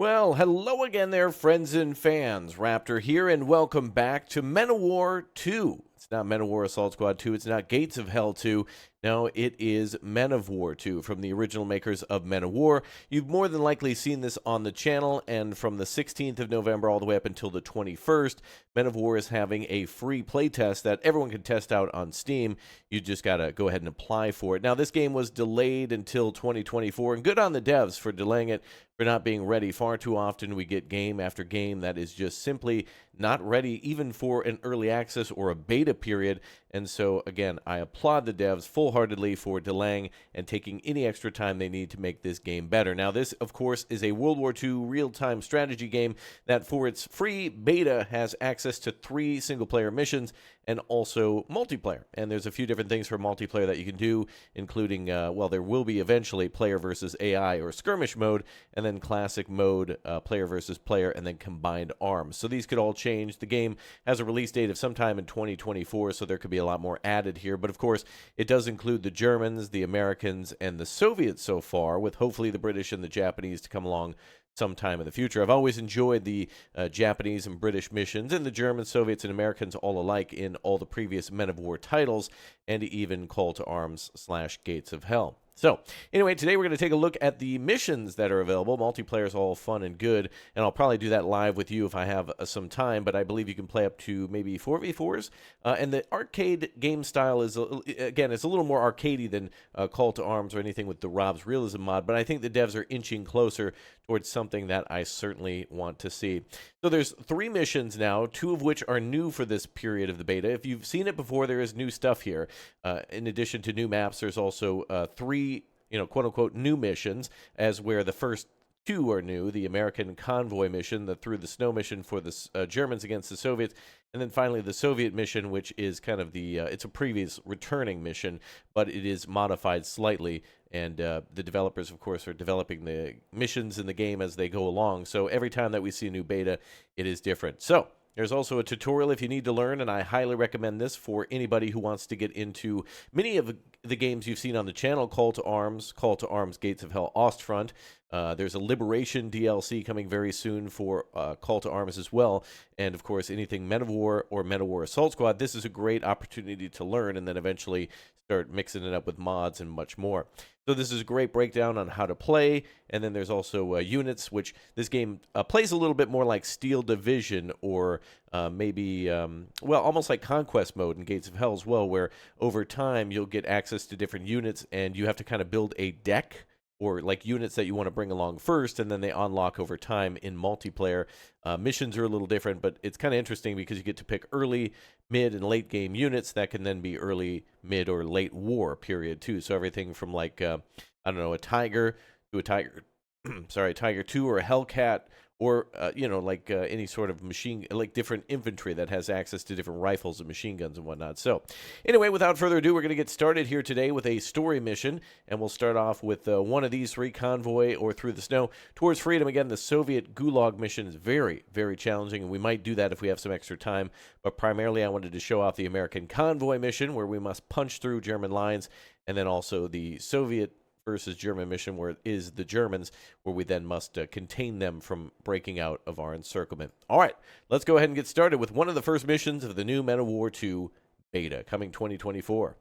Well, hello again there, friends and fans. Raptor here, and welcome back to Men of War 2. It's not Men of War Assault Squad 2. It's not Gates of Hell 2. No, it is Men of War 2 from the original makers of Men of War. You've more than likely seen this on the channel, and from the 16th of November all the way up until the 21st, Men of War is having a free playtest that everyone can test out on Steam. You just got to go ahead and apply for it. Now, this game was delayed until 2024, and good on the devs for delaying it, for not being ready. Far too often we get game after game that is just simply not ready even for an early access or a beta period. And so, again, I applaud the devs full-heartedly for delaying and taking any extra time they need to make this game better. Now, this, of course, is a World War II real-time strategy game that, for its free beta, has access to 3 single-player missions and also multiplayer. And there's a few different things for multiplayer that you can do, including, well, there will be eventually player versus AI or skirmish mode, and then classic mode, player versus player, and then combined arms. So these could all change. The game has a release date of sometime in 2024, so there could be a lot more added here. But of course, it does include the Germans, the Americans, and the Soviets so far, with hopefully the British and the Japanese to come along sometime in the future. I've always enjoyed the Japanese and British missions, and the Germans, Soviets, and Americans all alike in all the previous Men of War titles, and even Call to Arms / Gates of Hell. So, anyway, today we're going to take a look at the missions that are available. Multiplayer is all fun and good, and I'll probably do that live with you if I have some time, but I believe you can play up to maybe 4v4s. And the arcade game style is, again, it's a little more arcadey than Call to Arms or anything with the Rob's Realism mod, but I think the devs are inching closer towards something that I certainly want to see. So there's 3 missions now, 2 of which are new for this period of the beta. If you've seen it before, there is new stuff here. In addition to new maps, there's also 3, quote-unquote new missions, as where the first 2 are new: the American convoy mission, the Through the Snow mission for the Germans against the Soviets, and then finally the Soviet mission, which is kind of the, it's a previous returning mission, but it is modified slightly, and the developers, of course, are developing the missions in the game as they go along, so every time that we see a new beta, it is different. So there's also a tutorial if you need to learn, and I highly recommend this for anybody who wants to get into many of the games you've seen on the channel: Call to Arms, Gates of Hell, Ostfront. There's a Liberation DLC coming very soon for Call to Arms as well. And, of course, anything Men of War or Men of War Assault Squad, this is a great opportunity to learn and then eventually start mixing it up with mods and much more. So this is a great breakdown on how to play, and then there's also units, which this game plays a little bit more like Steel Division or maybe, well, almost like Conquest mode in Gates of Hell as well, where over time you'll get access to different units, and you have to kind of build a deck or like units that you want to bring along first, and then they unlock over time in multiplayer. Missions are a little different, but it's kind of interesting because you get to pick early, mid, and late game units that can then be early, mid, or late war period too. So everything from like, I don't know, a Tiger to a Tiger, sorry, Tiger 2 or a Hellcat, or, like any sort of machine, like different infantry that has access to different rifles and machine guns and whatnot. So, anyway, without further ado, we're going to get started here today with a story mission, and we'll start off with one of these 3, Convoy or Through the Snow Towards Freedom. Again, the Soviet Gulag mission is very, very challenging, and we might do that if we have some extra time, but primarily I wanted to show off the American Convoy mission, where we must punch through German lines, and then also the Soviet versus German mission, where it is the Germans, where we then must contain them from breaking out of our encirclement. All right, let's go ahead and get started with one of the first missions of the new Men of War 2 beta, coming 2024.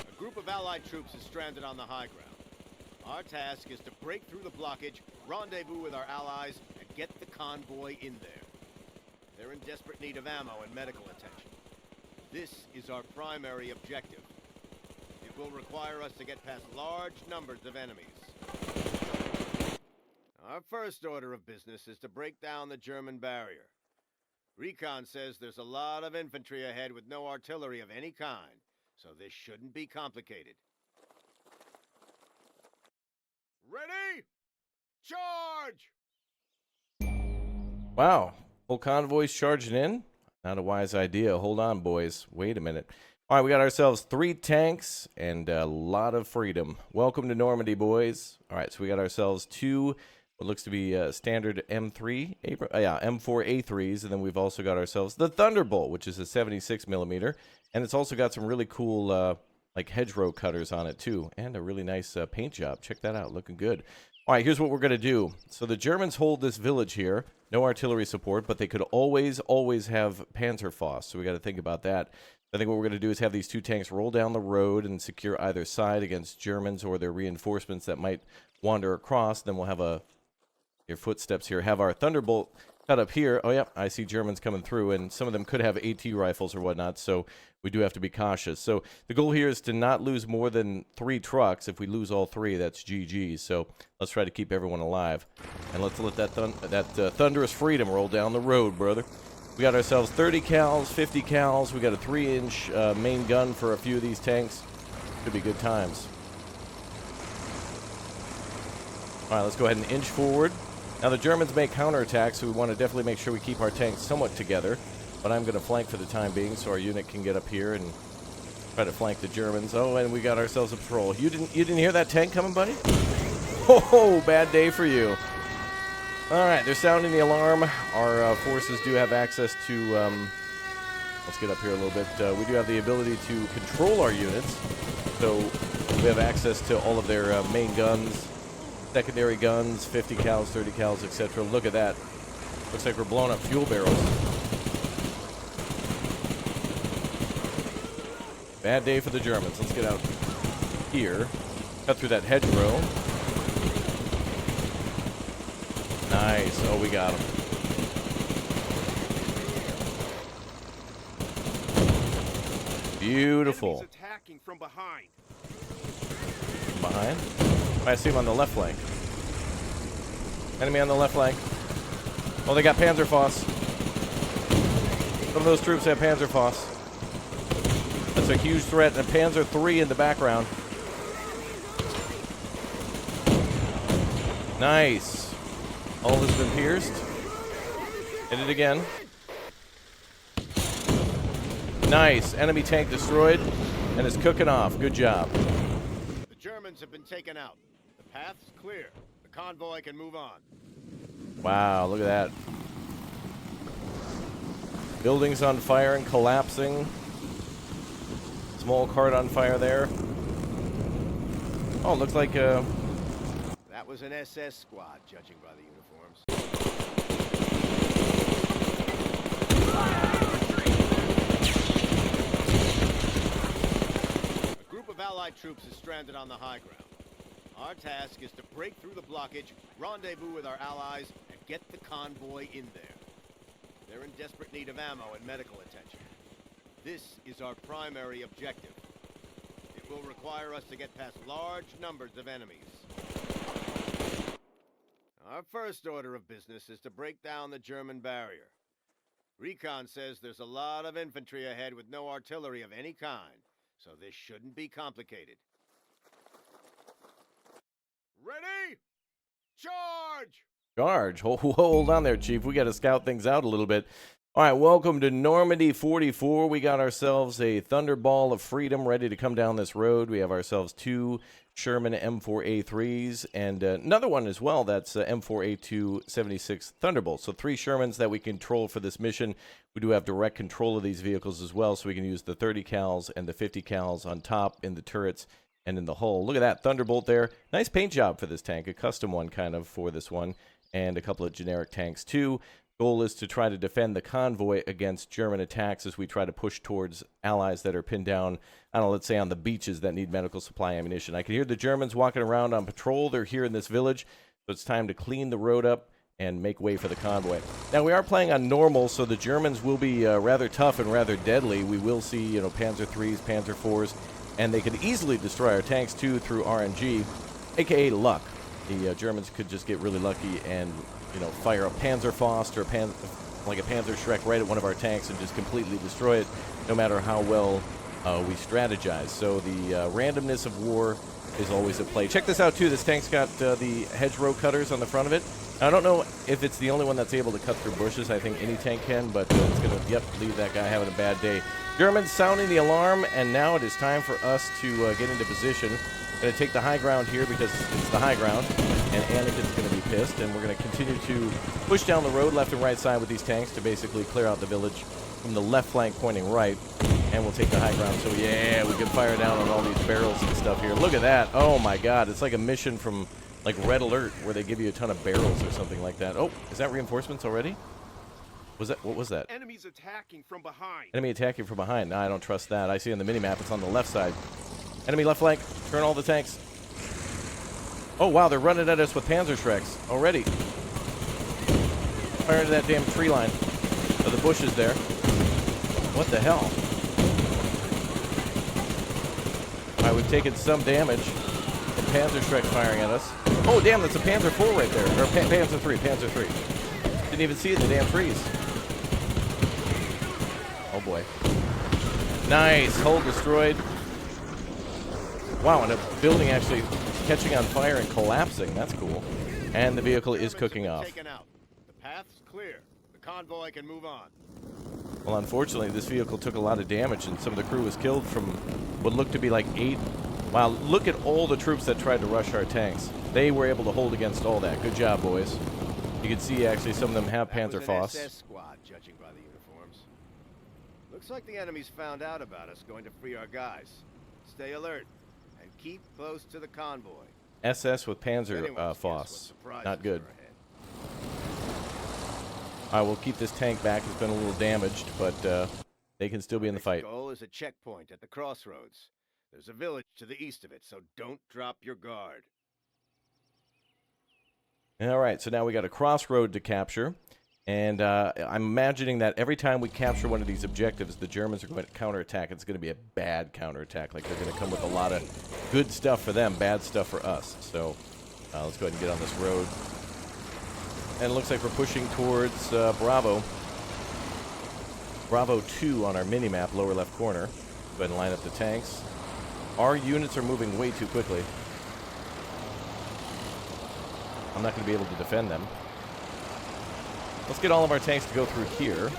A group of Allied troops is stranded on the high ground. Our task is to break through the blockage, rendezvous with our allies, and get the convoy in there. They're in desperate need of ammo and medical attention. This is our primary objective. It will require us to get past large numbers of enemies. Our first order of business is to break down the German barrier. Recon says there's a lot of infantry ahead with no artillery of any kind, so this shouldn't be complicated. Ready? Charge! Wow, full convoys charging in? Not a wise idea. Hold on, boys. Wait a minute. All right, we got ourselves 3 tanks and a lot of freedom. Welcome to Normandy, boys. All right, so we got ourselves 2 what looks to be standard M3, M4 A3s, and then we've also got ourselves the Thunderbolt, which is a 76 millimeter, and it's also got some really cool like hedgerow cutters on it too, and a really nice paint job. Check that out, looking good. All right, here's what we're going to do. So the Germans hold this village here. No artillery support, but they could always have Panzerfaust, so we got to think about that. I think what we're going to do is have these 2 tanks roll down the road and secure either side against Germans or their reinforcements that might wander across. Then we'll have your footsteps here. Have our Thunderbolt cut up here. Oh, yeah, I see Germans coming through, and some of them could have AT rifles or whatnot, so we do have to be cautious. So the goal here is to not lose more than 3 trucks. If we lose all 3, that's GG. So let's try to keep everyone alive. And let's let that thunderous freedom roll down the road, brother. We got ourselves 30 cals, 50 cals. We got a 3-inch main gun for a few of these tanks. Could be good times. All right, let's go ahead and inch forward. Now, the Germans make counterattacks, so we want to definitely make sure we keep our tanks somewhat together. But I'm going to flank for the time being, so our unit can get up here and try to flank the Germans. Oh, and we got ourselves a patrol. You didn't hear that tank coming, buddy? Oh, bad day for you. All right, they're sounding the alarm. Our forces do have access to, let's get up here a little bit. We do have the ability to control our units. So we have access to all of their main guns, secondary guns, 50 cals, 30 cals, etc. Look at that. Looks like we're blowing up fuel barrels. Bad day for the Germans. Let's get out here. Cut through that hedgerow. Nice. Oh, we got him. Beautiful. Enemies attacking from behind. Behind? I see him on the left flank. Enemy on the left flank. Oh, they got Panzerfaust. Some of those troops have Panzerfaust. That's a huge threat. And Panzer III in the background. Nice. All has been pierced. Hit it again. Nice. Enemy tank destroyed. And it's cooking off. Good job. The Germans have been taken out. The path's clear. The convoy can move on. Wow, look at that. Buildings on fire and collapsing. Small cart on fire there. Oh, looks like That was an SS squad, judging by the uniforms. A group of Allied troops is stranded on the high ground. Our task is to break through the blockage, rendezvous with our allies, and get the convoy in there. They're in desperate need of ammo and medical attention. This is our primary objective. It will require us to get past large numbers of enemies. Our first order of business is to break down the German barrier. Recon says there's a lot of infantry ahead with no artillery of any kind, so this shouldn't be complicated. Ready? Charge! charge. Hold on there, Chief. We got to scout things out a little bit. All right, welcome to Normandy 44. We got ourselves a thunderball of freedom ready to come down this road. We have ourselves 2 Sherman M4A3s and another one as well. That's M4A2 76 Thunderbolt. So 3 Shermans that we control for this mission. We do have direct control of these vehicles as well, so we can use the 30 cals and the 50 cals on top in the turrets and in the hull. Look at that Thunderbolt there. Nice paint job for this tank, a custom one kind of for this one, and a couple of generic tanks too. Goal is to try to defend the convoy against German attacks as we try to push towards allies that are pinned down, I don't know, let's say on the beaches that need medical supply ammunition. I can hear the Germans walking around on patrol. They're here in this village, so it's time to clean the road up and make way for the convoy. Now, we are playing on normal, so the Germans will be rather tough and rather deadly. We will see, Panzer IIIs, Panzer IVs, and they could easily destroy our tanks, too, through RNG, a.k.a. luck. The Germans could just get really lucky and fire a Panzerfaust or like a Panzer Shrek right at one of our tanks and just completely destroy it, no matter how well we strategize. So the randomness of war is always at play. Check this out, too. This tank's got the hedgerow cutters on the front of it. Now, I don't know if it's the only one that's able to cut through bushes. I think any tank can, but it's going to, leave that guy having a bad day. Germans sounding the alarm, and now it is time for us to get into position. Going to take the high ground here because it's the high ground, and Anakin's going to be pissed, and we're going to continue to push down the road left and right side with these tanks to basically clear out the village from the left flank pointing right, and we'll take the high ground. So yeah, we can fire down on all these barrels and stuff here. Look at that. Oh my god, it's like a mission from like Red Alert where they give you a ton of barrels or something like that. Oh, is that reinforcements already? What was that? Enemies attacking from behind. Enemy attacking from behind. No, I don't trust that. I see on the minimap it's on the left side. Enemy left flank. Turn all the tanks. Oh wow, they're running at us with Panzerschrecks already. Fire into that damn tree line. Oh, the bushes there. What the hell? Alright, we've taken some damage from Panzerschreck firing at us. Oh damn, that's a Panzer IV right there. Or Panzer III. Didn't even see it in the damn trees. Oh boy. Nice. Hull destroyed. Wow, and a building actually catching on fire and collapsing. That's cool. And the vehicle is cooking off. Taken out. The path's clear. The convoy can move on. Well, unfortunately, this vehicle took a lot of damage, and some of the crew was killed from what looked to be like 8. Wow, look at all the troops that tried to rush our tanks. They were able to hold against all that. Good job, boys. You can see, actually, some of them have Panzer Foss. SS squad, judging by the uniforms. Looks like the enemy's found out about us, going to free our guys. Stay alert, and keep close to the convoy. SS with Panzer Foss. Not good. Alright, we'll keep this tank back. It's been a little damaged, but they can still be in the fight. The goal is a checkpoint at the crossroads. There's a village to the east of it, so don't drop your guard. Alright, so now we got a crossroad to capture. And I'm imagining that every time we capture one of these objectives, the Germans are going to counterattack. It's going to be a bad counterattack. Like, they're going to come with a lot of good stuff for them, bad stuff for us. So let's go ahead and get on this road. And it looks like we're pushing towards Bravo. Bravo 2 on our mini-map, lower left corner. Go ahead and line up the tanks. Our units are moving way too quickly. I'm not going to be able to defend them. Let's get all of our tanks to go through here.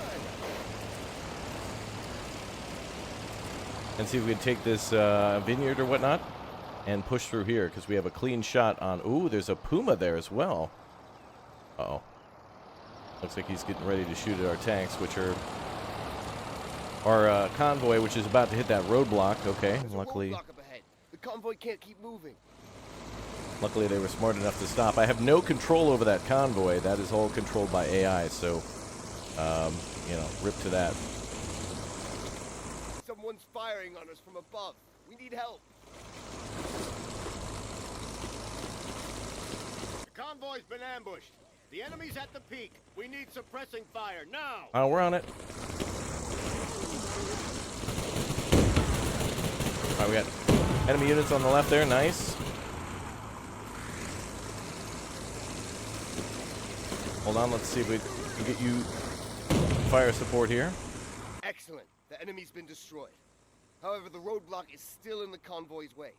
And see if we can take this vineyard or whatnot and push through here, because we have a clean shot on... Ooh, there's a Puma there as well. Uh-oh. Looks like he's getting ready to shoot at our tanks, which are... Our convoy, which is about to hit that roadblock. Okay, luckily... Roadblock up ahead. The convoy can't keep moving. Luckily, they were smart enough to stop. I have no control over that convoy. That is all controlled by AI, so, you know, rip to that. Someone's firing on us from above. We need help. The convoy's been ambushed. The enemy's at the peak. We need suppressing fire now. Oh, we're on it. All right, we got enemy units on the left there. Nice. Hold on, let's see if we can get you fire support here. Excellent. The enemy's been destroyed. However, the roadblock is still in the convoy's way.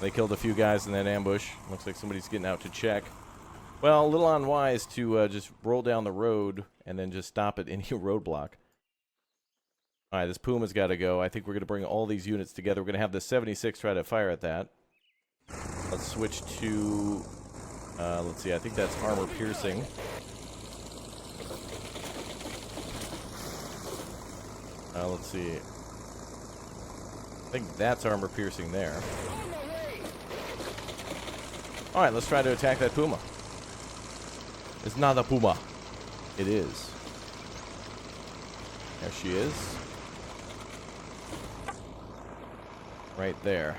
They killed a few guys in that ambush. Looks like somebody's getting out to check. Well, a little unwise to just roll down the road and then just stop at any roadblock. All right, this Puma's got to go. I think we're going to bring all these units together. We're going to have the 76 try to fire at that. Let's switch to... let's see, I think that's armor piercing. Let's see. I think that's armor piercing there. Alright, let's try to attack that Puma. It's not a Puma. It is. There she is. Right there.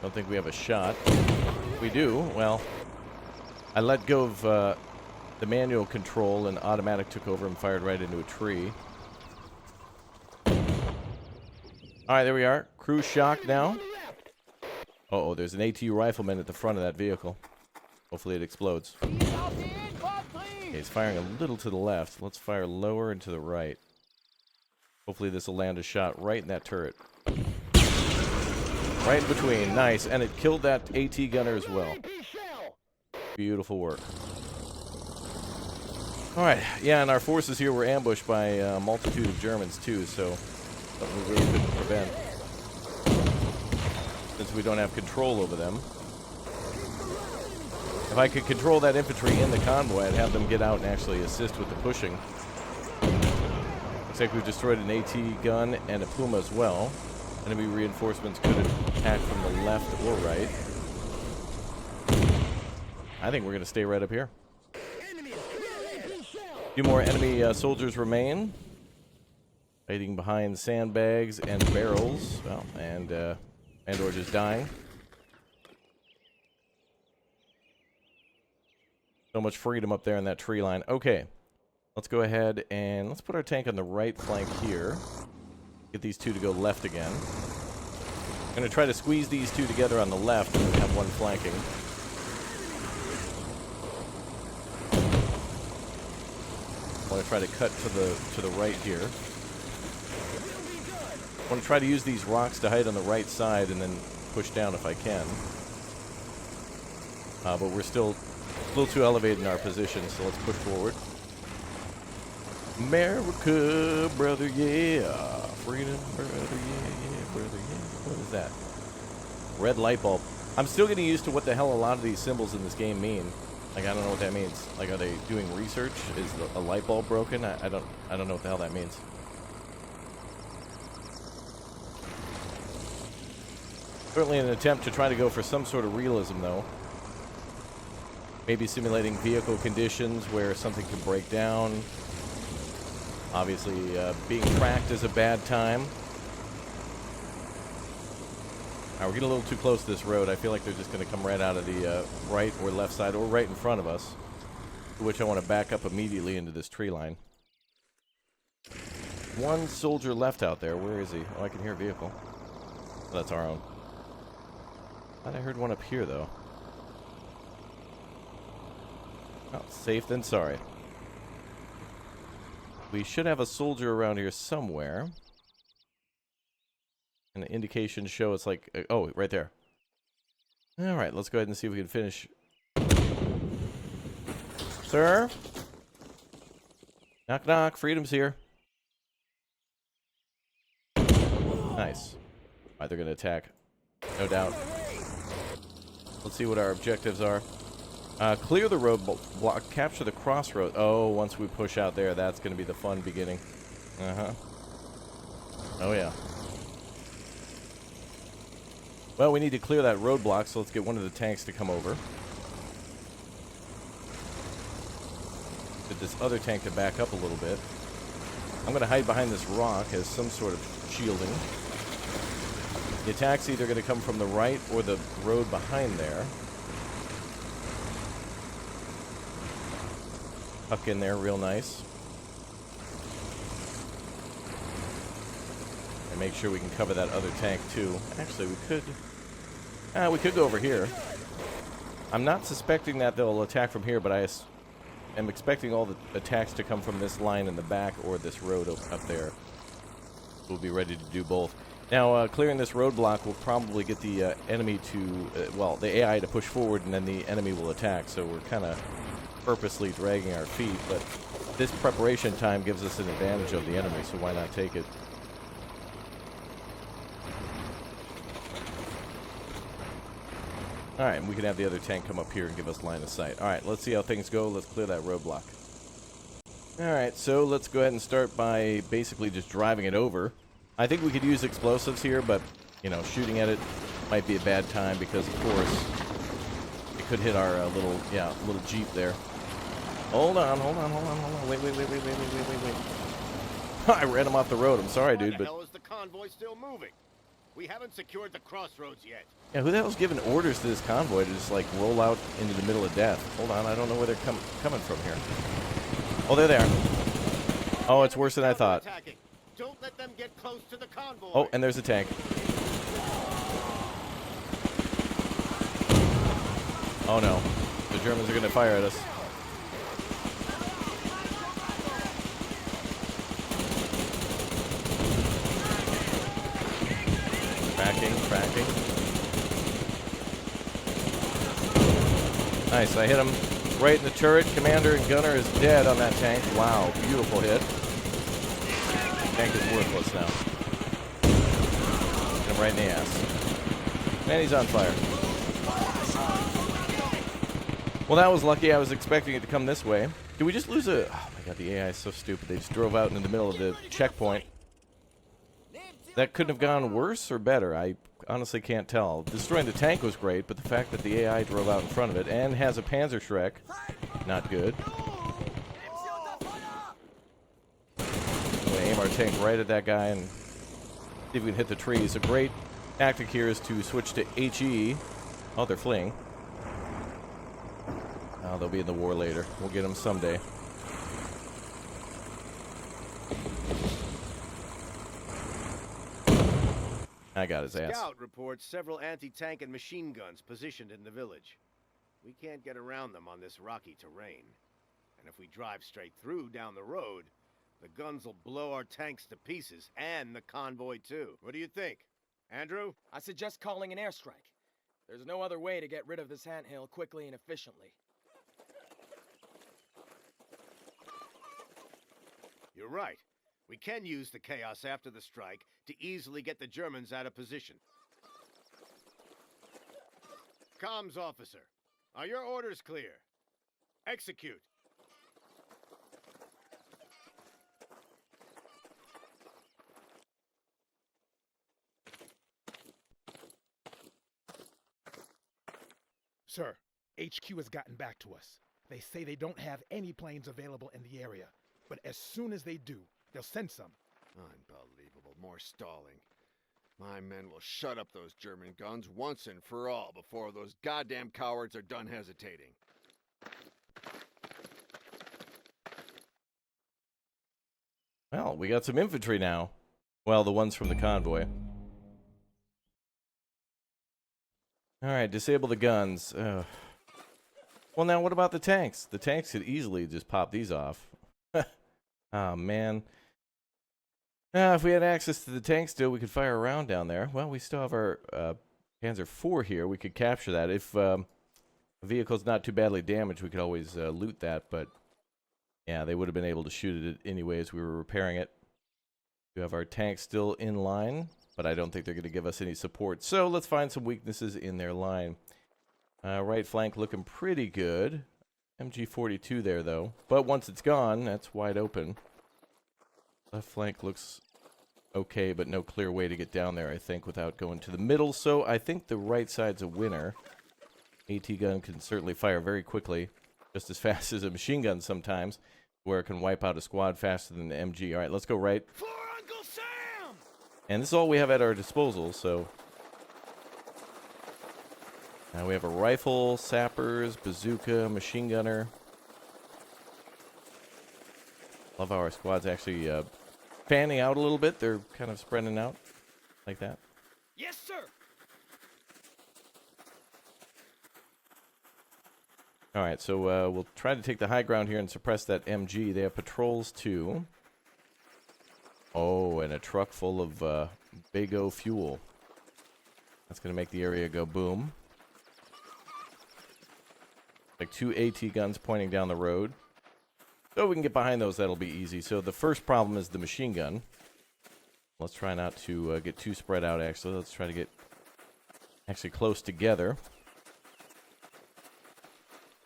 Don't think we have a shot. We do. Well, I let go of the manual control and automatic took over and fired right into a tree. Alright, there we are. Crew shock now. Uh-oh, there's an AT rifleman at the front of that vehicle. Hopefully it explodes. Okay, he's firing a little to the left. Let's fire lower and to the right. Hopefully this will land a shot right in that turret. Right in between. Nice. And it killed that AT gunner as well. Beautiful work. All right, yeah, and our forces here were ambushed by a multitude of Germans too, so something we really couldn't prevent. Since we don't have control over them. If I could control that infantry in the convoy, I'd have them get out and actually assist with the pushing. Looks like we've destroyed an AT gun and a Puma as well. Enemy reinforcements could attack from the left or right. I think we're going to stay right up here. A few more enemy soldiers remain. Hiding behind sandbags and barrels. Well, and or just dying. So much freedom up there in that tree line. Okay. Let's go ahead and let's put our tank on the right flank here. Get these two to go left again. I'm going to try to squeeze these two together on the left and have one flanking. I want to try to cut to the right here. I want to try to use these rocks to hide on the right side and then push down if I can. But we're still a little too elevated in our position, so let's push forward. America, brother, yeah. Freedom, brother, yeah, brother, yeah. What is that? Red light bulb. I'm still getting used to what the hell a lot of these symbols in this game mean. Like, I don't know what that means. Like, are they doing research? Is a light bulb broken? I don't know what the hell that means. Certainly an attempt to try to go for some sort of realism, though. Maybe simulating vehicle conditions where something can break down. Obviously, being tracked is a bad time. We're getting a little too close to this road. I feel like they're just going to come right out of the right or left side or right in front of us. To which I want to back up immediately into this tree line. One soldier left out there. Where is he? Oh, I can hear a vehicle. Oh, that's our own. I thought I heard one up here, though. Oh, safe than sorry. We should have a soldier around here somewhere. And the indications show it's like... oh, right there. Alright, let's go ahead and see if we can finish. Sir? Knock, knock. Freedom's here. Nice. Alright, they're going to attack. No doubt. Let's see what our objectives are. Clear the roadblock. Capture the crossroads. Oh, once we push out there, that's going to be the fun beginning. Uh-huh. Oh, yeah. Well, we need to clear that roadblock, so let's get one of the tanks to come over. Get this other tank to back up a little bit. I'm going to hide behind this rock as some sort of shielding. The attack's either going to come from the right or the road behind there. Tuck in there real nice. And make sure we can cover that other tank too. Actually, we could go over here. I'm not suspecting that they'll attack from here, but I am expecting all the attacks to come from this line in the back or this road up there. We'll be ready to do both. Now, clearing this roadblock will probably get the enemy to, well, the AI to push forward, and then the enemy will attack. So we're kind of purposely dragging our feet, but this preparation time gives us an advantage of the enemy, so why not take it? Alright, and we can have the other tank come up here and give us line of sight. Alright, let's see how things go. Let's clear that roadblock. Alright, so let's go ahead and start by basically just driving it over. I think we could use explosives here, but, you know, shooting at it might be a bad time because, of course, it could hit our little Jeep there. Hold on. Wait. I ran him off the road. I'm sorry, dude, but... Why the hell is the convoy still moving? We haven't secured the crossroads yet. Yeah, who the hell's giving orders to this convoy to just, like, roll out into the middle of death? Hold on, I don't know where they're coming from here. Oh, they're there. Oh, it's worse than I thought. Don't let them get close to the convoy. Oh, and there's a tank. Oh, no. The Germans are going to fire at us. Tracking. Nice, I hit him. Right in the turret. Commander and gunner is dead on that tank. Wow, beautiful hit. Tank is worthless now. Hit him right in the ass. And he's on fire. Well, that was lucky. I was expecting it to come this way. Did we just lose a... Oh my god, the AI is so stupid. They just drove out into the middle of the checkpoint. That couldn't have gone worse or better. I honestly can't tell. Destroying the tank was great, but the fact that the AI drove out in front of it and has a Panzerschreck, not good. We'll aim our tank right at that guy and see if we can hit the trees. A great tactic here is to switch to HE. Oh, they're fleeing. Oh, they'll be in the war later. We'll get them someday. I got his ass. Scout reports several anti-tank and machine guns positioned in the village. We can't get around them on this rocky terrain. And if we drive straight through down the road, the guns will blow our tanks to pieces and the convoy too. What do you think? Andrew? I suggest calling an airstrike. There's no other way to get rid of this anthill quickly and efficiently. You're right. We can use the chaos after the strike to easily get the Germans out of position. Comms officer, are your orders clear? Execute. Sir, HQ has gotten back to us. They say they don't have any planes available in the area, but as soon as they do, they'll send some. Unbelievable. More stalling. My men will shut up those German guns once and for all before those goddamn cowards are done hesitating. Well, we got some infantry now. Well, the ones from the convoy. Alright, disable the guns. Well, now what about the tanks? The tanks could easily just pop these off. Oh, man. If we had access to the tank still, we could fire around down there. Well, we still have our Panzer IV here. We could capture that. If a vehicle's not too badly damaged, we could always loot that. But, yeah, they would have been able to shoot it anyway as we were repairing it. We have our tanks still in line, but I don't think they're going to give us any support. So let's find some weaknesses in their line. Right flank looking pretty good. MG42 there, though. But once it's gone, that's wide open. Left flank looks okay, but no clear way to get down there, I think, without going to the middle. So I think the right side's a winner. AT gun can certainly fire very quickly, just as fast as a machine gun sometimes, where it can wipe out a squad faster than the MG. All right, let's go right. For Uncle Sam! And this is all we have at our disposal, so... Now we have a rifle, sappers, bazooka, machine gunner. Love how our squad's actually fanning out a little bit. They're kind of spreading out like that. Yes, sir! All right, so we'll try to take the high ground here and suppress that MG. They have patrols, too. Oh, and a truck full of Big O fuel. That's going to make the area go boom. Like 2 AT guns pointing down the road. So we can get behind those, that'll be easy. So the first problem is the machine gun. Let's try not to get too spread out, actually. Let's try to get actually close together.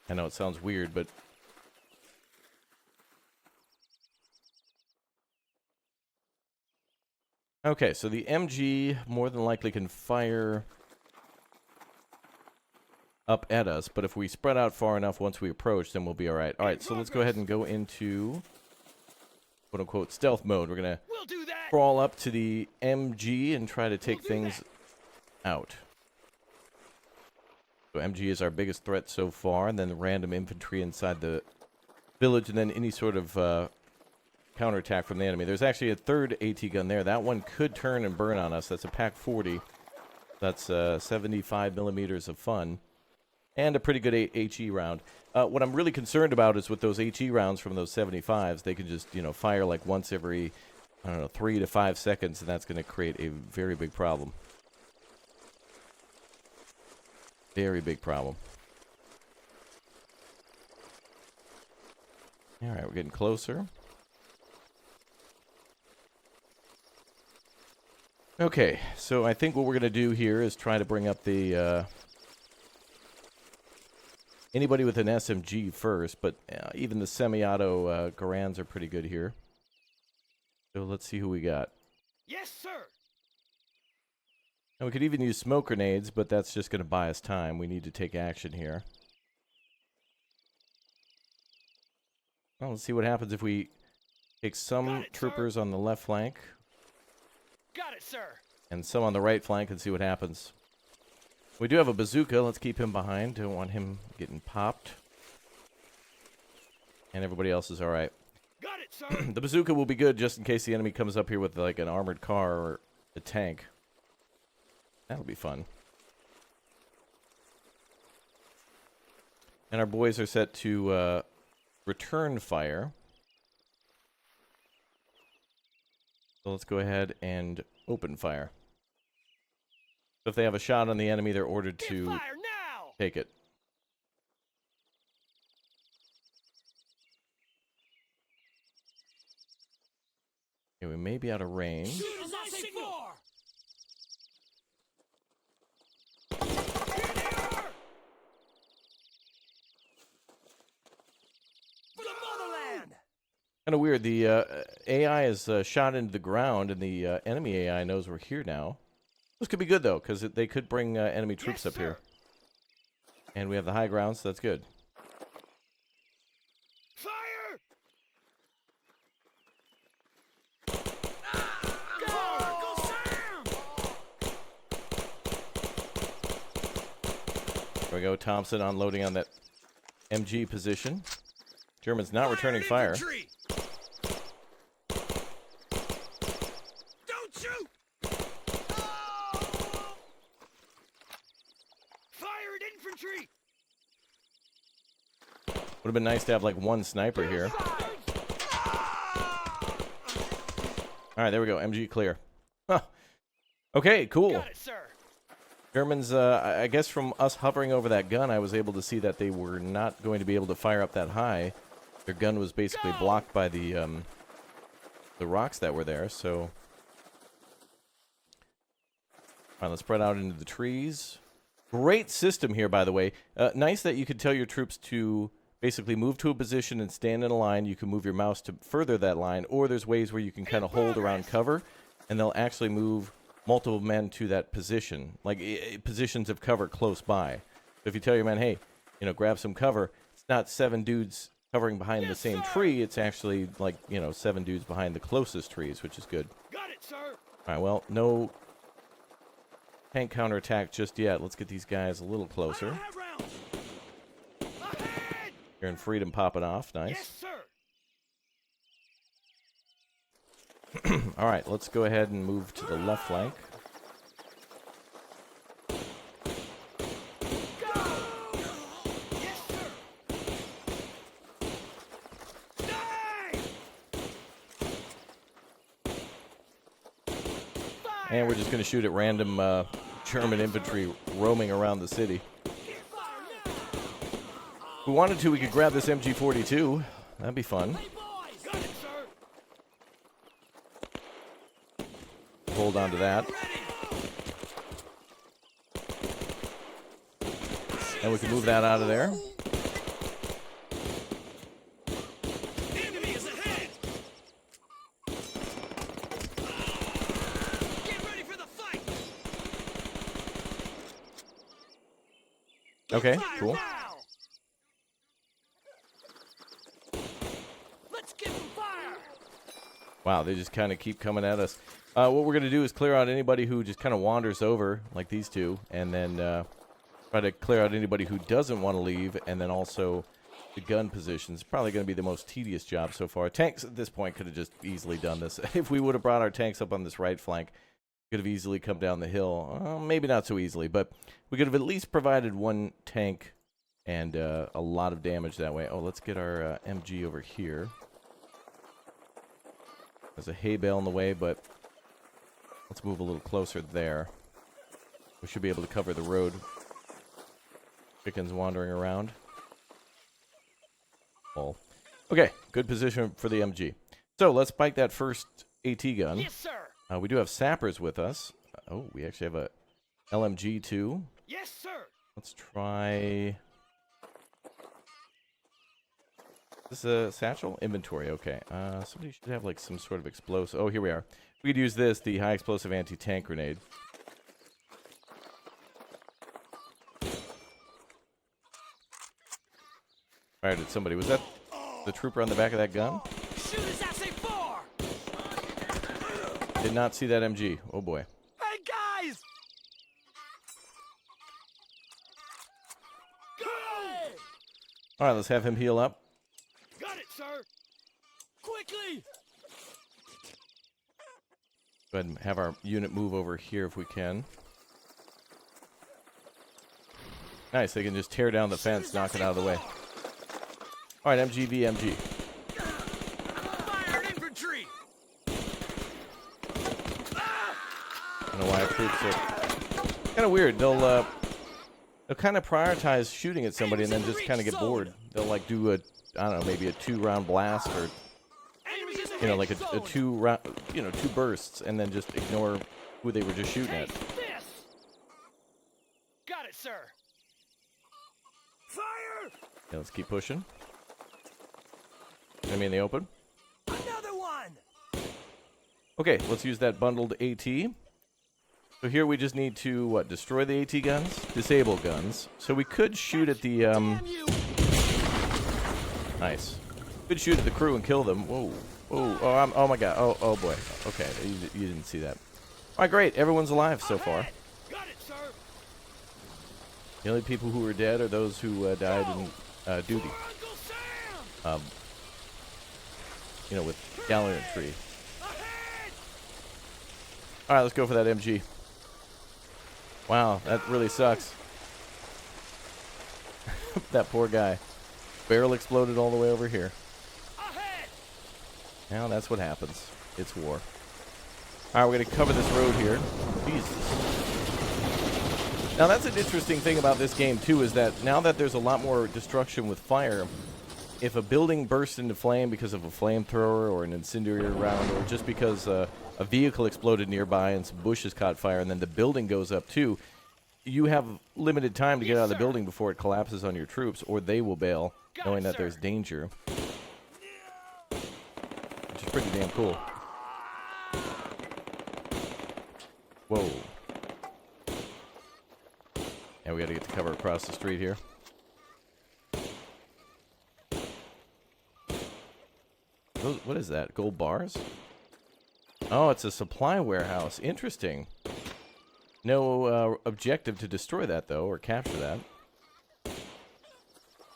I know it sounds weird, but... Okay, so the MG more than likely can fire up at us, but if we spread out far enough once we approach, then we'll be alright. Alright, so let's go ahead and go into quote-unquote stealth mode. We're going to crawl up to the MG and try to take things out. So MG is our biggest threat so far, and then the random infantry inside the village, and then any sort of counterattack from the enemy. There's actually a third AT gun there. That one could turn and burn on us. That's a Pack 40. That's 75 millimeters of fun. And a pretty good HE round. What I'm really concerned about is with those HE rounds from those 75s, they can just, you know, fire like once every, I don't know, 3 to 5 seconds, and that's going to create a very big problem. Very big problem. All right, we're getting closer. Okay, so I think what we're going to do here is try to bring up the anybody with an SMG first, but even the semi-auto Garans are pretty good here. So let's see who we got. Yes, sir. And we could even use smoke grenades, but that's just going to buy us time. We need to take action here. Well, let's see what happens if we take some troopers on the left flank. Got it, sir. And some on the right flank and see what happens. We do have a bazooka. Let's keep him behind. Don't want him getting popped. And everybody else is all right. Got it, sir. The bazooka will be good just in case the enemy comes up here with like an armored car or a tank. That'll be fun. And our boys are set to return fire. So let's go ahead and open fire. So if they have a shot on the enemy, they're ordered to Fire now. take it. Okay, we may be out of range. Kind of weird. The AI is shot into the ground, and the enemy AI knows we're here now. This could be good, though, because they could bring enemy troops up here. And we have the high ground, so that's good. Fire! There we go. Thompson unloading on that MG position. German's not returning fire. Infantry! Don't shoot! Fire at infantry! Would have been nice to have like one sniper here. All right, there we go. MG clear. Huh. Okay, cool. Got it, sir. Germans, I guess from us hovering over that gun, I was able to see that they were not going to be able to fire up that high. Their gun was basically blocked by the rocks that were there, so... All right, let's spread out into the trees. Great system here, by the way. Nice that you could tell your troops to basically move to a position and stand in a line. You can move your mouse to further that line, or there's ways where you can kind of hold around cover, and they'll actually move multiple men to that position, like positions of cover close by. So if you tell your men, hey, you know, grab some cover, it's not 7 dudes covering behind the same tree. It's actually like, you know, 7 dudes behind the closest trees, which is good. Got it, sir. All right, well, no tank counterattack just yet. Let's get these guys a little closer. Hearing Freedom popping off. Nice. Yes, sir. All right, let's go ahead and move to the left flank. Yes, sir. And we're just going to shoot at random German infantry roaming around the city. If we wanted to, we could grab this MG42. That'd be fun. Got it, sir. Hold on to that. And we can move that out of there. Enemy is ahead. Get ready for the fight. Okay, Fire cool. now. Let's give them fire. Wow, they just kind of keep coming at us. What we're going to do is clear out anybody who just kind of wanders over, like these two, and then try to clear out anybody who doesn't want to leave, and then also the gun positions. Probably going to be the most tedious job so far. Tanks at this point could have just easily done this. If we would have brought our tanks up on this right flank, could have easily come down the hill. Maybe not so easily, but we could have at least provided one tank and a lot of damage that way. Oh, let's get our MG over here. There's a hay bale in the way, but let's move a little closer there. We should be able to cover the road. Chickens wandering around. Well, Okay, good position for the MG. So let's spike that first AT gun. Yes, sir. We do have sappers with us. Oh, we actually have a LMG too. Yes, sir. Let's try... Is this a satchel? Inventory, okay. Somebody should have like some sort of explosive. Oh, here we are. We could use this, the high explosive anti-tank grenade. Fired at somebody. Was that the trooper on the back of that gun? Shoot his SA-4! Did not see that MG. Oh boy. Hey, guys! All right, let's have him heal up. Got it, sir! Quickly! Go ahead and have our unit move over here if we can. Nice, they can just tear down the fence, knock it out of the way. All right, MG v MG. Fire infantry! I don't know why our troops are kind of weird. They'll kind of prioritize shooting at somebody and then just kind of get bored. They'll like do a, I don't know, maybe a 2-round blast or, you know, like a 2-round, you know, 2 bursts and then just ignore who they were just shooting at. Take this! Got it, sir! Fire! Yeah, let's keep pushing. Enemy in the open. Another one! Okay, let's use that bundled AT. So here we just need to, what, destroy the AT guns? Disable guns. So we could shoot at the, Damn you! Nice. Could shoot at the crew and kill them. Whoa. Whoa. Oh, oh my god. Oh boy. Okay, you didn't see that. All right, great. Everyone's alive so far. Got it, sir! The only people who are dead are those who died in duty. Uncle Sam! You know, with gallantry. Ahead! All right, let's go for that MG. Wow, that really sucks. That poor guy. Barrel exploded all the way over here. Ahead! Now that's what happens. It's war. All right, we're going to cover this road here. Jesus. Now that's an interesting thing about this game too, is that now that there's a lot more destruction with fire, if a building bursts into flame because of a flamethrower or an incendiary round, or just because a vehicle exploded nearby and some bushes caught fire and then the building goes up too, you have limited time to get out of the building before it collapses on your troops, or they will bail, knowing that there's danger. Which is pretty damn cool. Whoa. Yeah, we gotta get the cover across the street here. What is that? Gold bars? Oh, it's a supply warehouse. Interesting. No objective to destroy that, though, or capture that.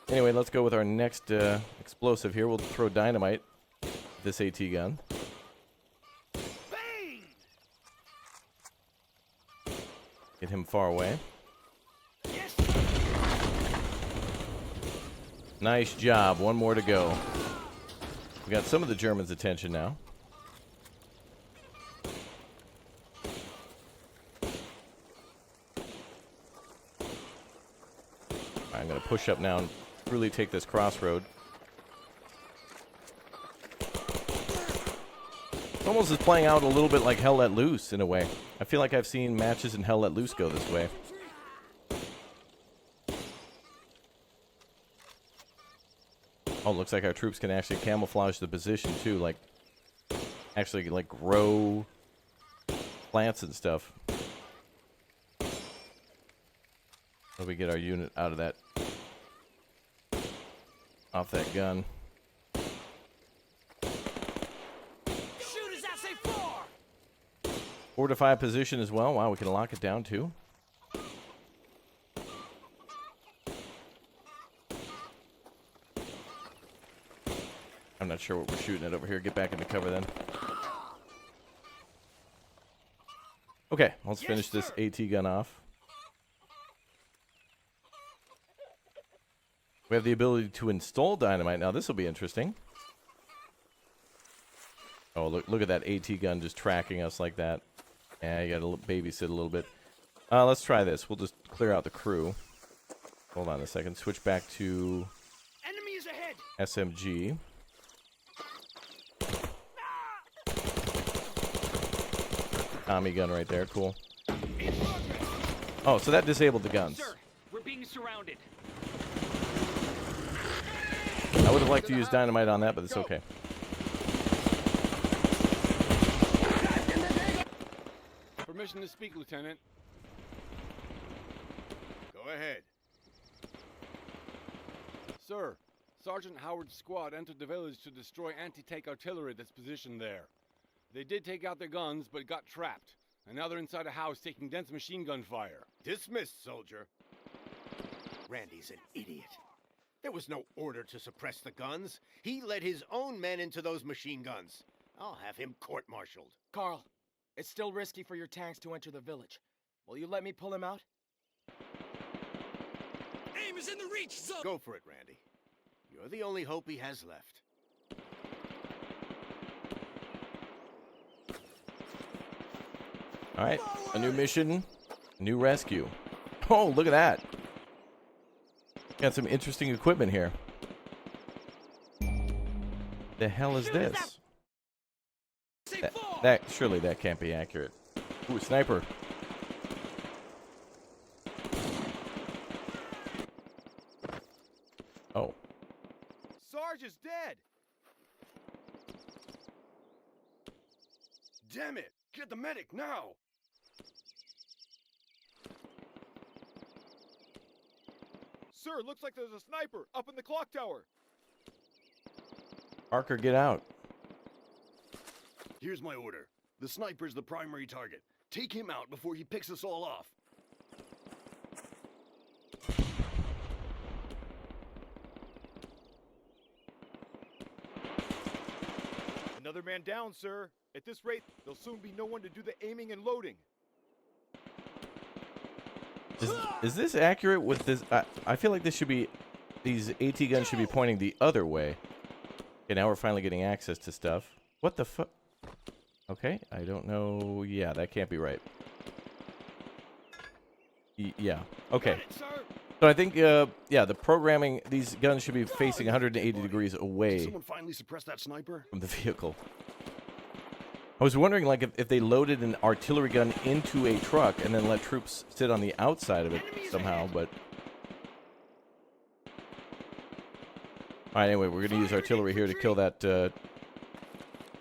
Anyway, let's go with our next explosive here. We'll throw dynamite at this AT gun. Bang! Get him far away. Yes! Nice job. One more to go. We got some of the Germans' attention now. I'm going to push up now and really take this crossroad. It almost is playing out a little bit like Hell Let Loose in a way. I feel like I've seen matches in Hell Let Loose go this way. Oh, looks like our troops can actually camouflage the position too, like actually like grow plants and stuff. So we get our unit out of that, off that gun. Shoot his SA-4! Fortify position as well. Wow, we can lock it down too. I'm not sure what we're shooting at over here. Get back into cover then. Okay, let's finish this AT gun off. We have the ability to install dynamite. Now this will be interesting. Oh, look at that AT gun just tracking us like that. Yeah, you gotta babysit a little bit. Let's try this. We'll just clear out the crew. Hold on a second. Switch back to Enemies ahead! SMG. Tommy gun right there. Cool. Oh, so that disabled the guns. Sir, we're being surrounded. I would have liked to use dynamite on that, but it's okay. Permission to speak, Lieutenant. Go ahead. Sir, Sergeant Howard's squad entered the village to destroy anti-tank artillery that's positioned there. They did take out their guns, but got trapped. And now they're inside a house taking dense machine gun fire. Dismissed, soldier. Randy's an idiot. There was no order to suppress the guns. He led his own men into those machine guns. I'll have him court-martialed. Carl, it's still risky for your tanks to enter the village. Will you let me pull him out? Aim is in the reach zone. Go for it, Randy. You're the only hope he has left. All right, a new mission, new rescue. Oh, look at that. Got some interesting equipment here. The hell is this? That surely that can't be accurate. Ooh, sniper. Oh. Sarge is dead! Damn it! Get the medic now! Sir, looks like there's a sniper up in the clock tower. Parker, get out. Here's my order. The sniper's the primary target. Take him out before he picks us all off. Another man down, sir. At this rate, there'll soon be no one to do the aiming and loading. Is this accurate with this? I feel like this should be, these AT guns should be pointing the other way. Okay, now we're finally getting access to stuff. What the fuck? Okay, I don't know. Yeah, that can't be right. Yeah, okay. So I think, yeah, the programming, these guns should be facing 180 degrees Did away someone finally suppress that sniper? from the vehicle. I was wondering, like, if they loaded an artillery gun into a truck and then let troops sit on the outside of it somehow, but... Alright, anyway, we're going to use artillery here to kill that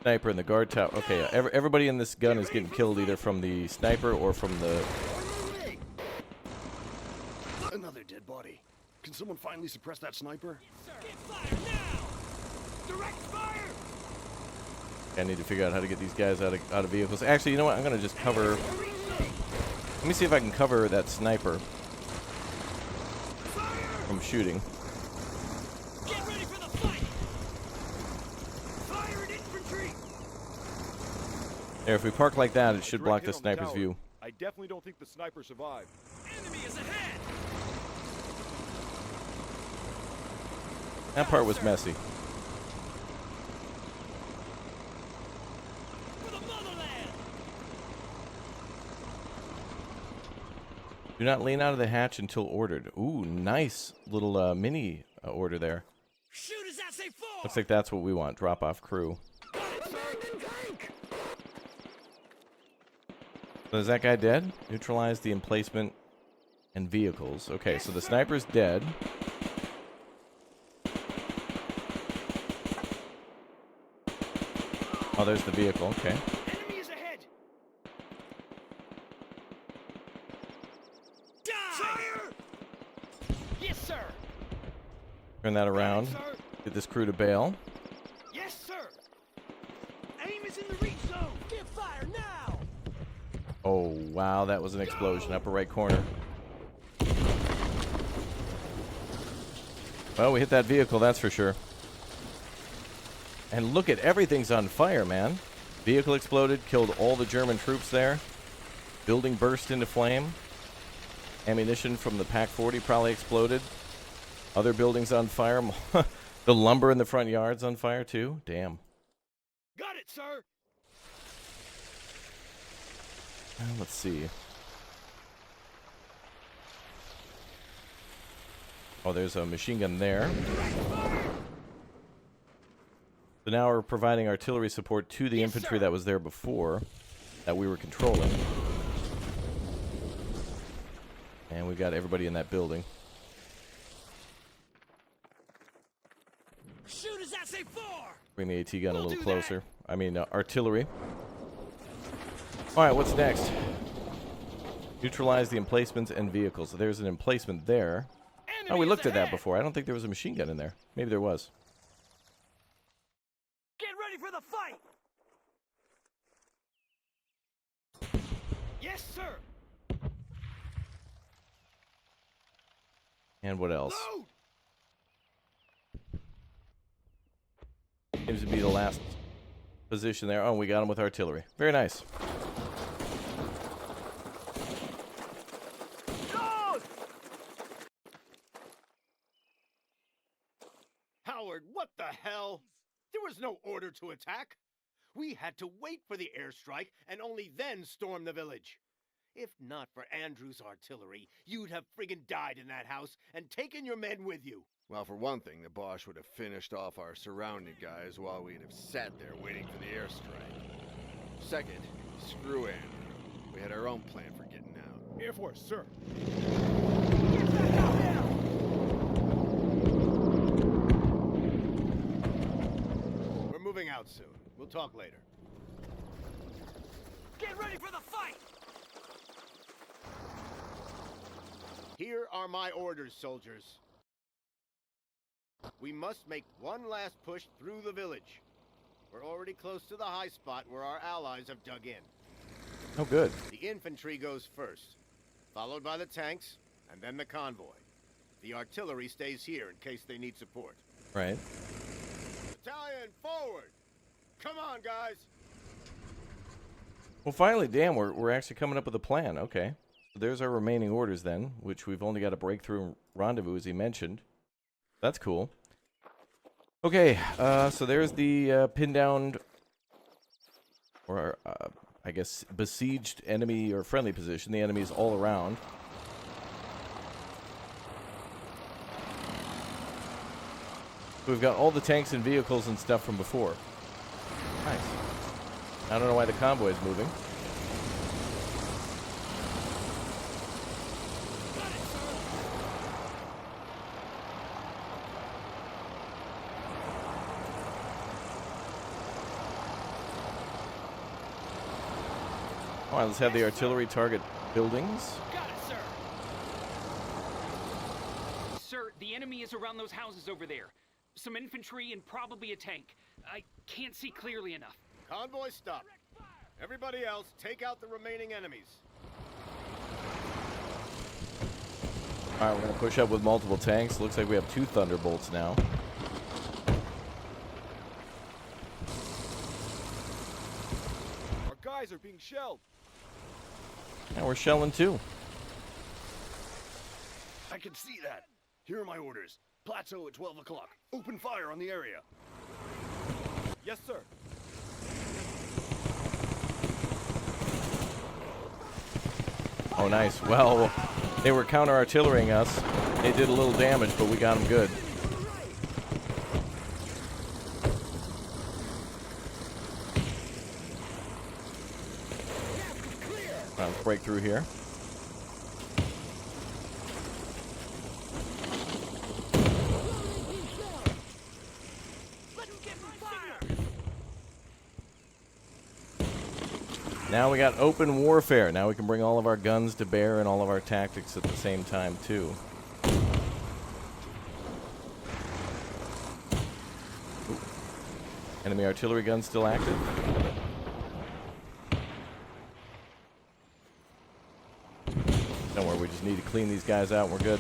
sniper in the guard tower. Okay, everybody in this gun is getting killed either from the sniper or from the... Another dead body. Can someone finally suppress that sniper? Get fire now! Direct fire! I need to figure out how to get these guys out of vehicles. Actually, you know what? I'm going to just cover... Let me see if I can cover that sniper from shooting. Get ready for the fight! Fire at infantry! There, if we park like that, it should Direct block hit the on sniper's tower. view. I definitely don't think the sniper survived. Enemy is ahead! That part was messy. For the motherland! Do not lean out of the hatch until ordered. Ooh, nice little mini order there. Shoot as I say fall! Looks like that's what we want. Drop off crew. So is that guy dead? Neutralize the emplacement and vehicles. Okay, so the sniper's dead. Oh, there's the vehicle. Okay. Enemy is ahead! Die! Fire! Yes, sir! Turn that around. Sir! Get this crew to bail. Yes, sir! Aim is in the reach zone! Get fire now! Oh, wow, that was an explosion. Upper right corner. Well, we hit that vehicle, that's for sure. And look at everything's on fire, man. Vehicle exploded, killed all the German troops there. Building burst into flame. Ammunition from the PaK-40 probably exploded. Other buildings on fire. The lumber in the front yard's on fire too. Damn. Got it, sir! Let's see. Oh, there's a machine gun there. So now we're providing artillery support to the infantry that was there before. that we were controlling. And we've got everybody in that building. Shoot as I say for! Bring the AT gun a little closer. I mean, artillery. Alright, what's next? Neutralize the emplacements and vehicles. So there's an emplacement there. Oh, we looked at that before. I don't think there was a machine gun in there. Maybe there was. Get ready for the fight! Yes, sir! And what else? Load! Seems to be the last position there. Oh, we got him with artillery. Very nice. Load! Howard, what the hell? There was no order to attack. We had to wait for the airstrike and only then storm the village. If not for Andrew's artillery, you'd have friggin' died in that house and taken your men with you. Well, for one thing, the Boche would have finished off our surrounding guys while we'd have sat there waiting for the airstrike. Second, screw Andrew. We had our own plan for getting out. Air Force, sir. Get back out now! We're moving out soon. We'll talk later. Get ready for the fight! Here are my orders, soldiers. We must make one last push through the village. We're already close to the high spot where our allies have dug in. Oh, good. The infantry goes first, followed by the tanks, and then the convoy. The artillery stays here in case they need support. Right. Battalion, forward! Come on, guys! Well, finally, damn, we're actually coming up with a plan. Okay. There's our remaining orders then, which we've only got a breakthrough rendezvous, as he mentioned. That's cool. Okay, so there's the pinned down, or I guess besieged enemy or friendly position. The enemy is all around. We've got all the tanks and vehicles and stuff from before. Nice. I don't know why the convoy is moving. All right, let's have the artillery target buildings. Got it, sir. Sir, the enemy is around those houses over there. Some infantry and probably a tank. I can't see clearly enough. Convoy, stop. Everybody else, take out the remaining enemies. All right, we're going to push up with multiple tanks. Looks like we have 2 Thunderbolts now. Our guys are being shelled. And we're shelling too. I can see that. Here are my orders. Plateau at 12 o'clock. Open fire on the area. Yes, sir. Oh, nice. Well, they were counter-artillerying us. They did a little damage, but we got them good. All right, let's break through here. Now we got open warfare. Now we can bring all of our guns to bear and all of our tactics at the same time, too. Ooh. Enemy artillery guns still active. Don't worry, we just need to clean these guys out and we're good.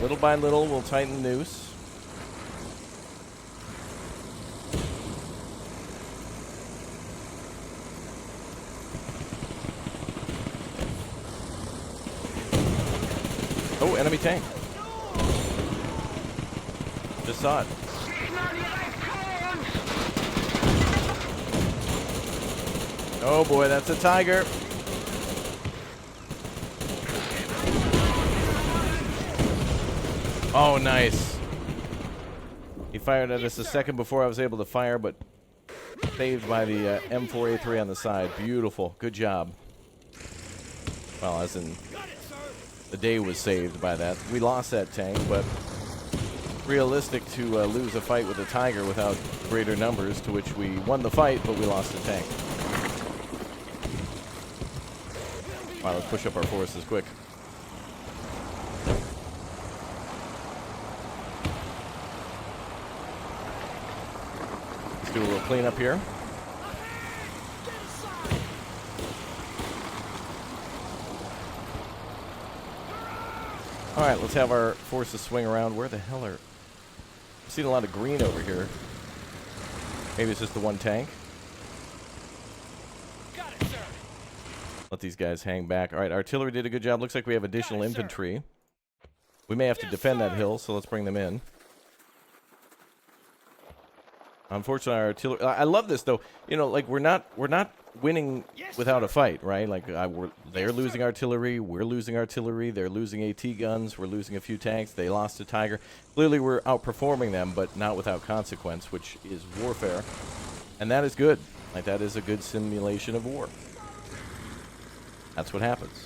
Little by little, we'll tighten the noose. Oh, enemy tank. Just saw it. Oh boy, that's a tiger. Oh, nice. He fired at us a second before I was able to fire, but saved by the M4A3 on the side. Beautiful. Good job. Well, as in, the day was saved by that. We lost that tank, but realistic to lose a fight with a Tiger without greater numbers, to which we won the fight, but we lost the tank. All right, let's push up our forces quick. Let's do a little cleanup here. All right, let's have our forces swing around. Where the hell are... I've seen a lot of green over here. Maybe it's just the one tank. Got it, sir. Let these guys hang back. All right, artillery did a good job. Looks like we have additional infantry. We may have to defend that hill, so let's bring them in. Unfortunately, our artillery... I love this, though. You know, like, we're not winning without a fight, right? Like, they're losing artillery, we're losing artillery, they're losing AT guns, we're losing a few tanks, they lost a Tiger. Clearly, we're outperforming them, but not without consequence, which is warfare. And that is good. Like, that is a good simulation of war. That's what happens.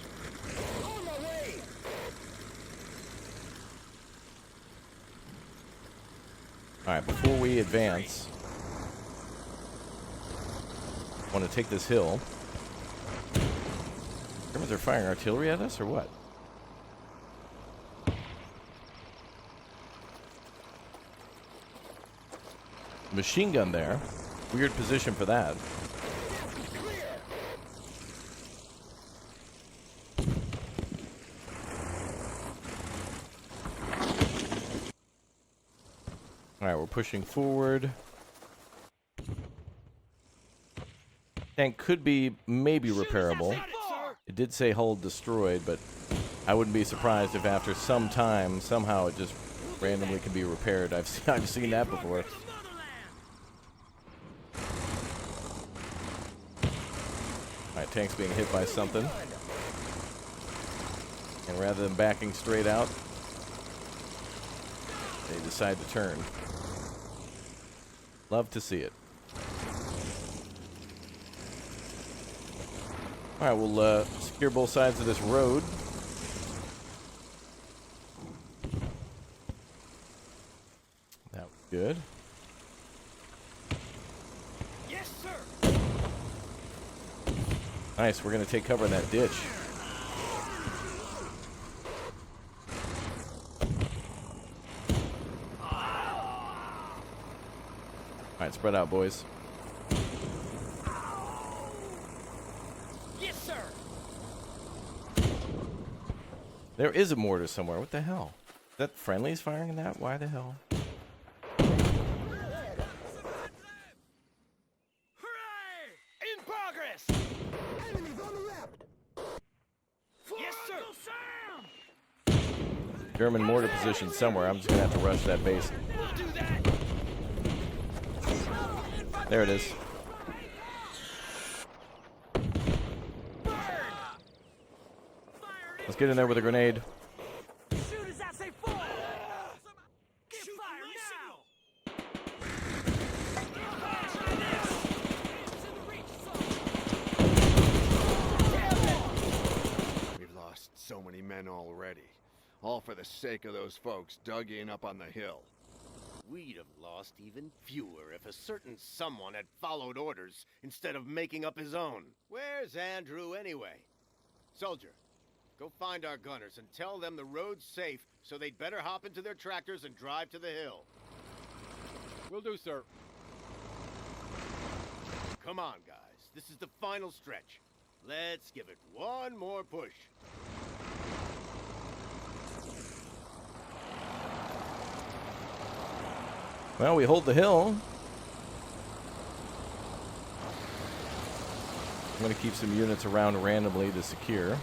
All right, before we advance, I want to take this hill. Remember, they're firing artillery at us, or what? Machine gun there. Weird position for that. All right, we're pushing forward. Tank could be maybe repairable. It did say hull destroyed, but I wouldn't be surprised if after some time, somehow it just randomly can be repaired. I've seen that before. Alright, tank's being hit by something. And rather than backing straight out, they decide to turn. Love to see it. Alright, we'll secure both sides of this road. That was good. Yes, sir. Nice, we're going to take cover in that ditch. Alright, spread out, boys. Yes, sir. There is a mortar somewhere. What the hell? Is that friendlies firing in that? Why the hell? Hooray! In progress. Enemies on the left. Yes, sir. German mortar position somewhere. I'm just going to have to rush that base. We'll do that. There it is. Let's get in there with a grenade. Shoot as I say forward. Get fire now. We've lost so many men already. All for the sake of those folks dug in up on the hill. We'd have lost even fewer if a certain someone had followed orders instead of making up his own. Where's Andrew anyway? Soldier, go find our gunners and tell them the road's safe, so they'd better hop into their tractors and drive to the hill. Will do, sir. Come on, guys. This is the final stretch. Let's give it one more push. Well, we hold the hill. I'm going to keep some units around randomly to secure.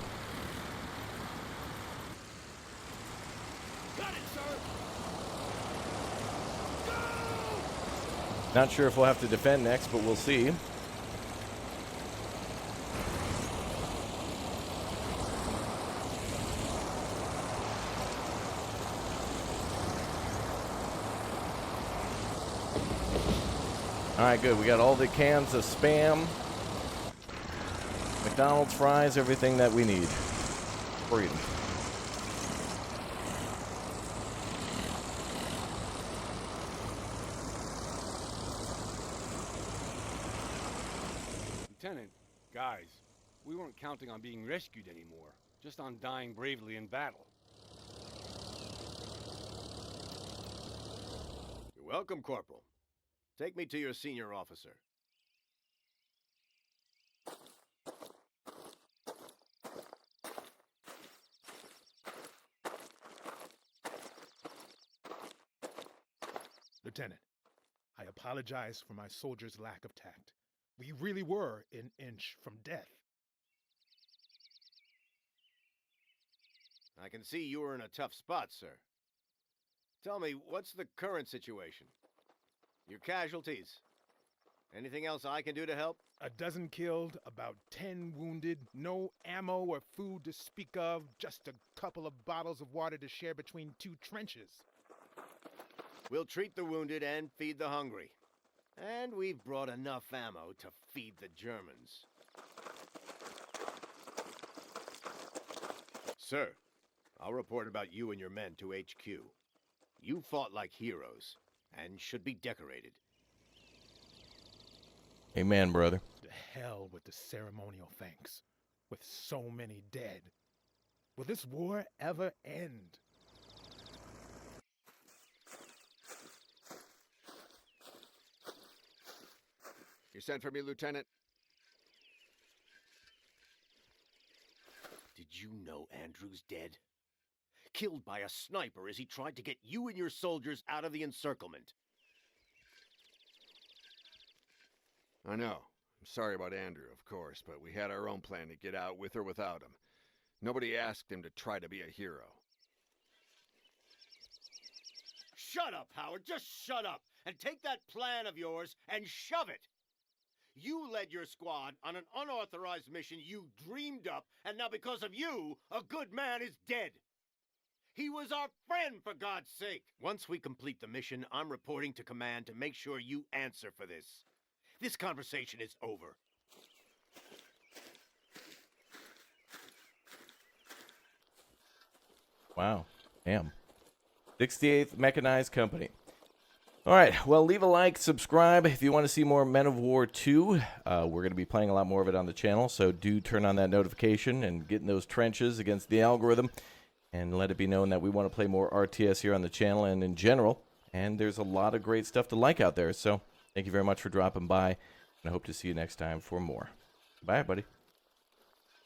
Got it, sir. Not sure if we'll have to defend next, but we'll see. All right, good. We got all the cans of Spam, McDonald's fries, everything that we need. Freedom. Lieutenant, guys, we weren't counting on being rescued anymore, just on dying bravely in battle. You're welcome, Corporal. Take me to your senior officer. Lieutenant, I apologize for my soldiers' lack of tact. We really were an inch from death. I can see you were in a tough spot, sir. Tell me, what's the current situation? Your casualties? Anything else I can do to help? A dozen killed, about 10 wounded, no ammo or food to speak of, just a couple of bottles of water to share between 2 trenches. We'll treat the wounded and feed the hungry. And we've brought enough ammo to feed the Germans. Sir, I'll report about you and your men to HQ. You fought like heroes, and should be decorated. Amen, brother. To hell with the ceremonial thanks. With so many dead. Will this war ever end? You sent for me, Lieutenant? Did you know Andrew's dead? Killed by a sniper as he tried to get you and your soldiers out of the encirclement. I know. I'm sorry about Andrew, of course, but we had our own plan to get out with or without him. Nobody asked him to try to be a hero. Shut up, Howard! Just shut up! And take that plan of yours and shove it! You led your squad on an unauthorized mission you dreamed up, and now because of you, a good man is dead! He was our friend, for God's sake! Once we complete the mission, I'm reporting to command to make sure you answer for this. This conversation is over. Wow. Damn. 68th Mechanized Company. All right. Well, leave a like, subscribe if you want to see more Men of War 2. We're going to be playing a lot more of it on the channel, so do turn on that notification and get in those trenches against the algorithm. And let it be known that we want to play more RTS here on the channel and in general. And there's a lot of great stuff to like out there. So thank you very much for dropping by. And I hope to see you next time for more. Bye, buddy.